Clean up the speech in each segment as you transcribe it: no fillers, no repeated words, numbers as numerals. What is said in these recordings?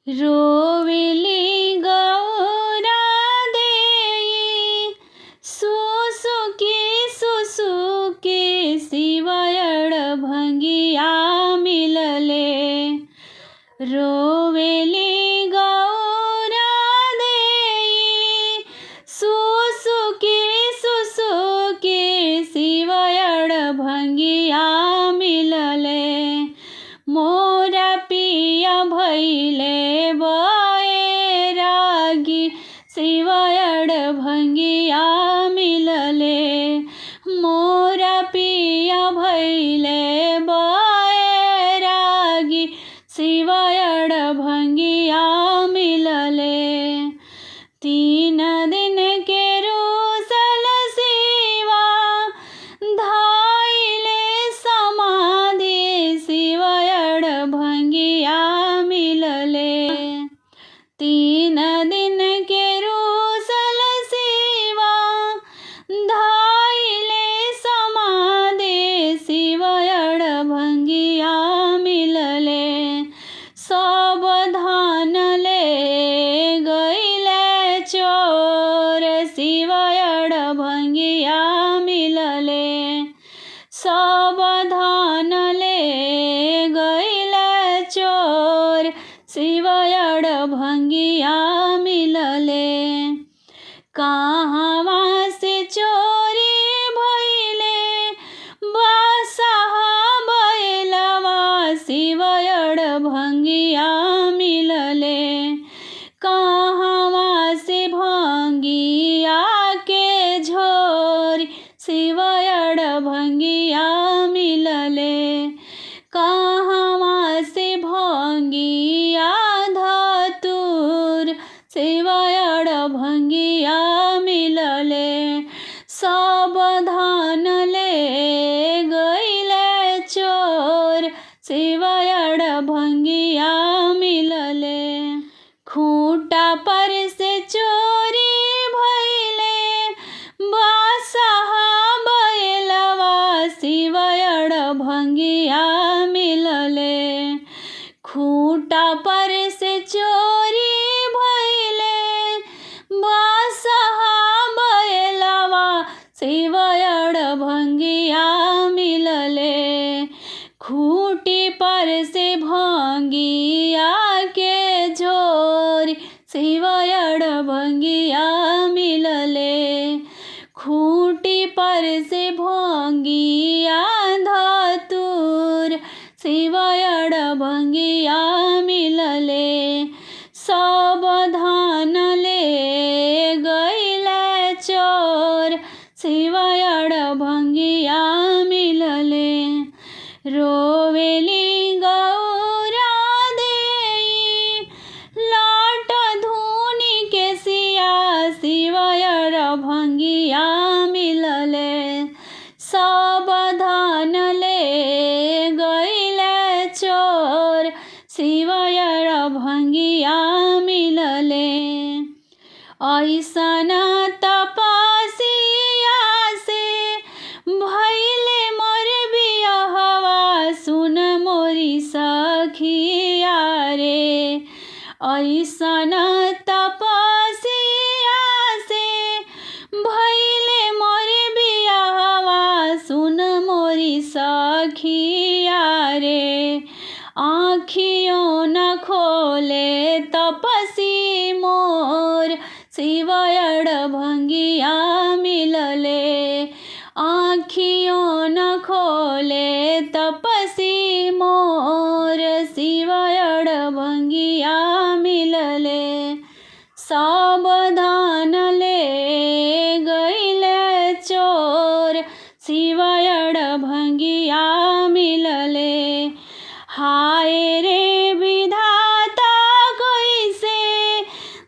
रोवेली गौरा देई सुसुकी सुसुकी शिवयड भंगिया मिलले। रोवेली गौरा देई सुसुकी सुसुकी शिवयड भंगिया मिलले। मोरा पिया भैले बैरागी शिवयड भंगिया मिलले। मोरा पिया भैले बैरागी शिवयड भंगिया मिलले। 3 दिन के रूसल शिवा धाइले समाधि शिवयड भंगिया मिलले। 3 दिन के रूसल शिवा धाइले समाधि शिवयड भंगिया मिलले। सावधान ले गईले चोर शिवयड भंगिया मिलले। सावधान ले गईले चोर शिवयड भंगिया मिलले। कहवा से चोरी भइले बसहा बैलवा शिवयड भंगिया मिलले। कहवा से भंगिया के झोरी शिवयड भंगिया मिलले। कहवा से भंगिया धतूर शिवयड भंगिया मिलले। सावधान ले गईले चोर शिवयड भंगिया मिलले। खूंटा पर से चोरी भइले बसहा बैलवा शिवयड भंगिया मिलले। खूंटा पर से चोरी भइले बसहा बैलवा शिवयड भंगिया मिलले। खूंटी पर से भंगिया के झोरी शिवयड भंगिया मिलले। खूंटी पर से भंगिया धतूर शिवयड भंगिया मिलले। सावधान ले गईले चोर शिवयड भंगिया मिलले। रोवेली गौरा देई लाट धुनी के सिया शिवयड भंगिया मिलले। सावधान ले गईले चोर शिवयड भंगिया मिलले। ऐसन तपस्या से भइले मोर बियहवा सुन मोरी सखिया रे। ऐसन तपस्या से भइले मोर बियहवा सुन मोरी सखिया रे। आँखियों न खोले तपसी मोर शिवयड भंगिया मिलले। आँखियों न खोले तपसी मोर शिवयड भंगिया मिलले। सावधान ले गईले चोर शिवयड भंगिया मिलले। हाय रे विधाता कैसे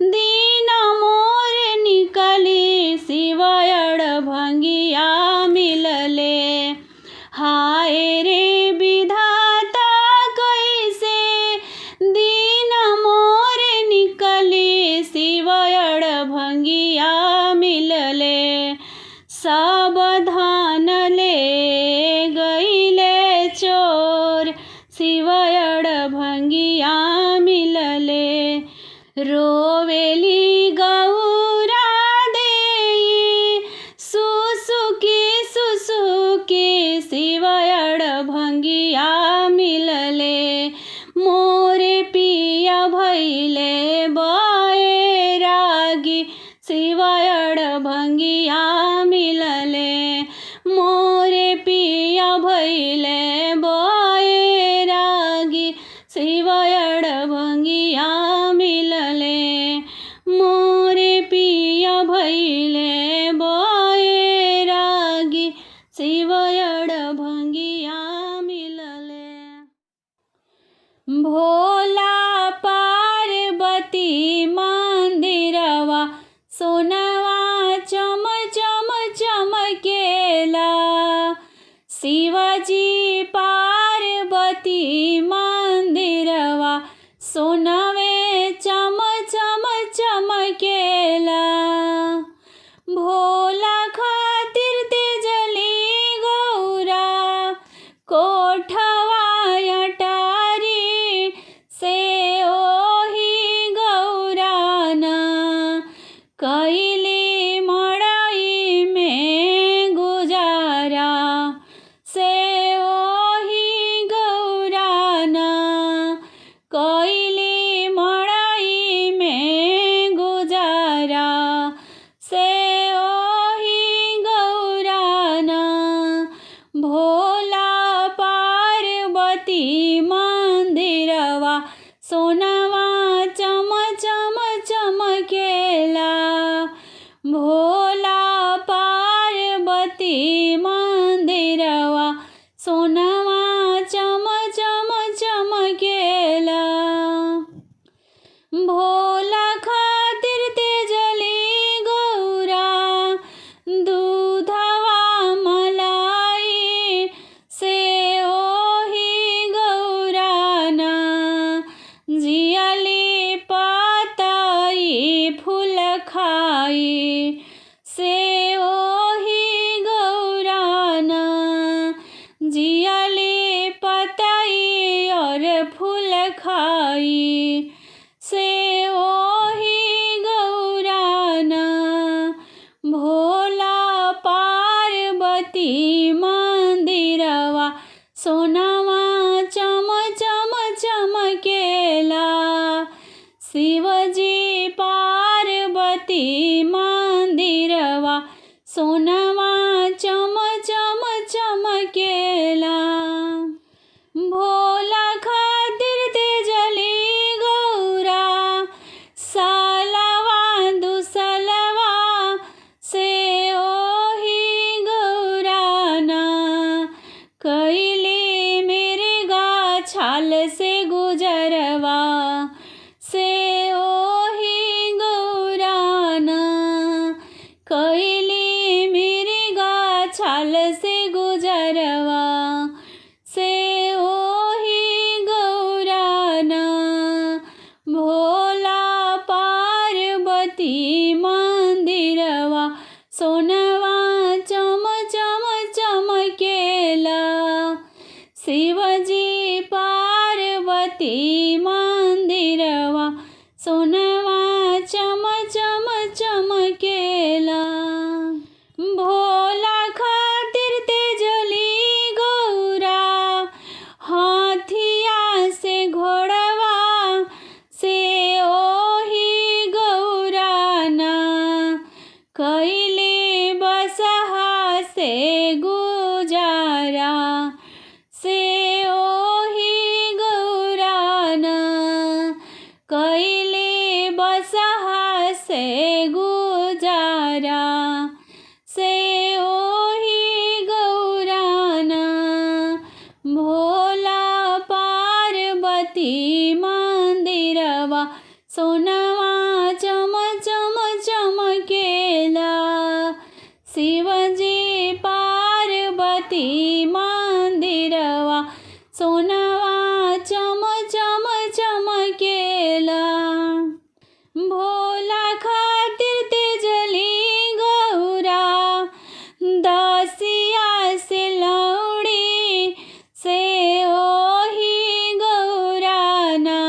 दिन मोर निकली शिवयड भंगिया मिलले। हाय रे विधाता कैसे दिन मोर निकली रोवेली गौरा देई सुसुकी सुसुकी शिवयड भंगिया मिलले मोरे पिया भैले बैरागी शिवयड भंगिया मिलले मोरे पिया भैले बैरागी शिवयड भंगिया मिलले मोरे पिया भैले बैरागी शिवयड भंगिया मिलले। भोला पार्वती मंदिरवा सोनवा चम चम चमकेला शिवजी पार्वती मंदिरवा सोनवे चम चम चमकेला भोला खातिर तेजली गौरा कोठवा अटारी से ओही गौराना कैली मड़ई में गुजारा से ओही गौराना कैली मड़ई में गुजारा से ओही गौराना भोला पार्वती मंदिरवा सोनवा चम चम चमकेला भोला पार्वती मंदिरवा सोनवा चम चम चमकेला भोला खातिर तेजली गौरा दूधवा मलाई से ओही गौराना जियली पाताई फूल खाई से ओही गौराना जियली पताई और फूल खाई से ओही गौराना भोला पार्वती मंदिरवा सोनवा चम चम चमकेला शिवजी पार्वती मंदिरवा सोनवा चम चम चमकेला भोला खातिर तेजली गौरा सालवा दुसलवा से ओही गौराना कैली मिर्गा छाल से गुजरवा से ओही गौराना कैली मिर्गा छाल से गुजरवा से ओही गौराना भोला पार्वती मंदिरवा सोनवा चम चम चमकेला शिवजी पार्वती मंदिरवा सोनवा चम चम चमकेला भोला खातिर तेजली गौरा हाथिया से घोड़वा से ओही गौराना कैली बसहा से गुजारा से ओही गौराना कैली बसहा से गुजारा से ओही गौराना भोला पार्वती मंदिरवा सोनवा चम चम चमकेला शिवजी पार्वती मंदिरवा सोनवा चम चम चमकेला भोला खातिर तेजली गौरा दासिया से लौड़ी से ओही गौराना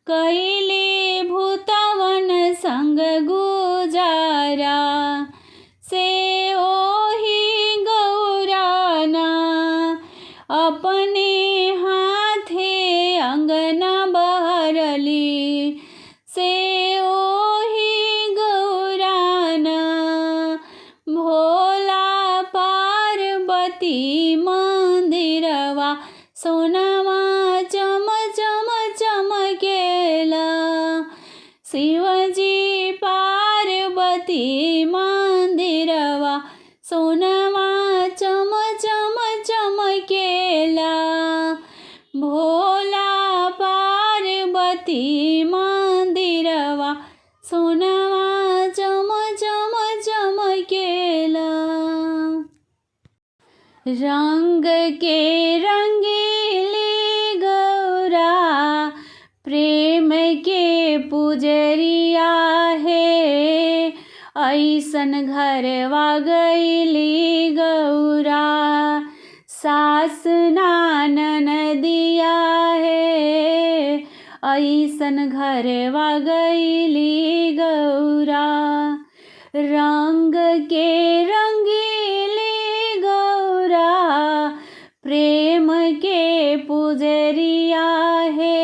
कैली करली से ओही गौराना भोला पार्वती मंदिरवा सोनावा चम चम चमकेला शिवजी पार्वती मंदिरवा सोनावा चम चम चमकेला भोला पार्वती मंदिरवा सोनावा चम चम चमकेला रंग के रंगीली गौरा प्रेम के पुजरिया है ऐसन घरवा गईली गौरा सास ननदिया है ऐसन घरवा गईली गौरा रंग के रंगीली गौरा प्रेम के पुजरिया है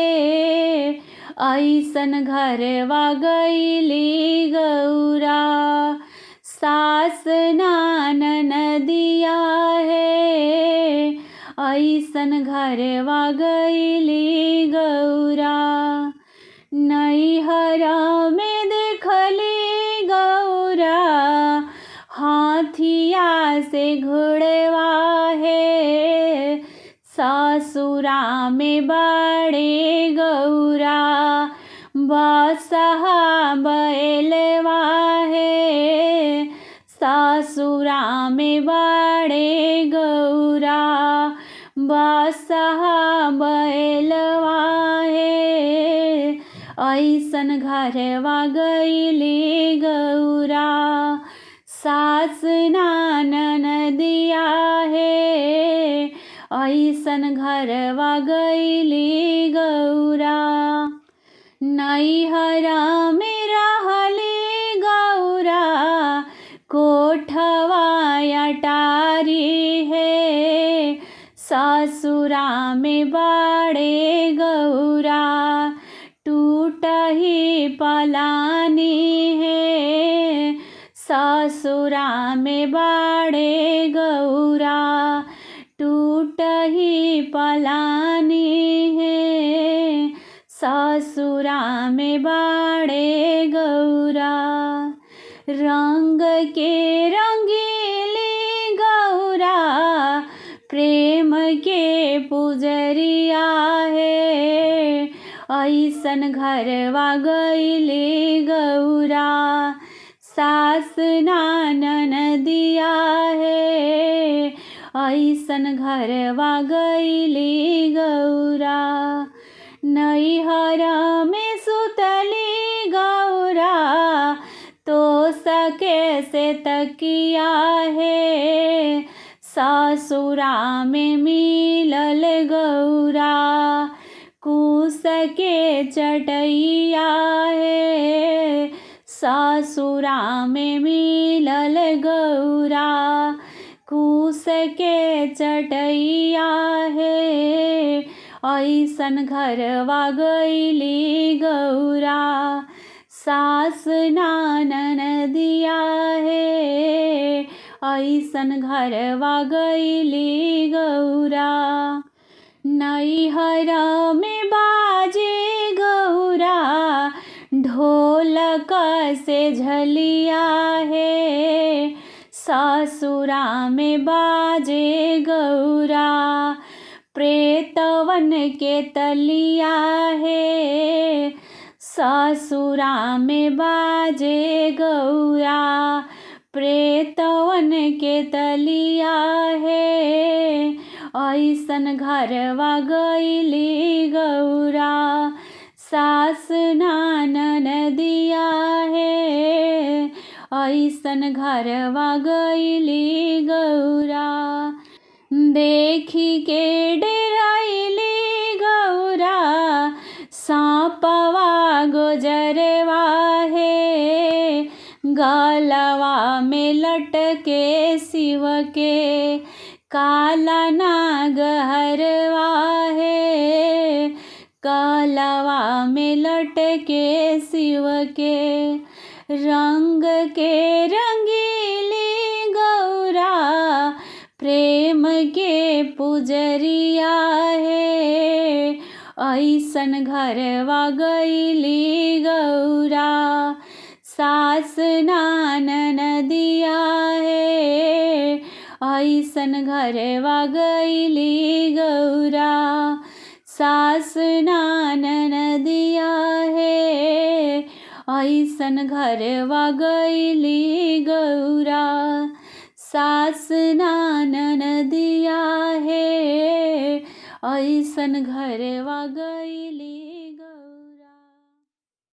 ऐसन घरवा गईली गौरा सास ननदिया है ऐसन घरवा गईली गौरा नैहरा में देखली गौरा हाथिया से घुड़वा है ससुरा में बड़े गौरा बसहा बैलवा है ससुरा में बड़े गौरा बसहा बैलवा है ऐसन घरवा गईली गौरा सास ननदिया है ऐसन घरवा गईली गौरा नैहरा में रहली गौरा कोठवा अटारी है ससुरा में बड़े गौरा टूटही पलानी है ससुरा में बड़े गौरा टूटही पलानी है ससुरा में बड़े गौरा रंग के रंगीली गौरा प्रेम के पुजरिया है ऐसन घरवा गईली गौरा सास ननदिया है ऐसन घरवा गईली गौरा नैहरा में सुतली गौरा तो सके से तकिया है ससुरा में मिलल गौरा कुस के चटैया है ससुरा में मिलल गौरा कुस के चटैया है ऐसन घरवा गईली गौरा सास ननदिया है ऐसन घरवा गईली गौरा नैहरा में बाजे गौरा ढोलक से झलिया है ससुरा में बाजे गौरा प्रेतवन के तलिया है ससुरा में बाजे गौरा प्रेतवन के तलिया है ऐसन घरवा गईली गौरा सास ननदिया है ऐसन घरवा गईली गौरा देखी के डेराइली गौरा सांपवा गुजरवा है गलवा में लटके शिव के काला नाग हरवा है कालवा में लटके शिव के। रंग के रंगीली गौरा प्रेम के पुजरिया है। ऐसन घरवा गईली गौरा सास ननदिया है। ऐसन घरवा गईली गौरा सास ननदिया है। ऐसन घरवा गईली गौरा सास ननदिया है। ऐसन घरवा गईली।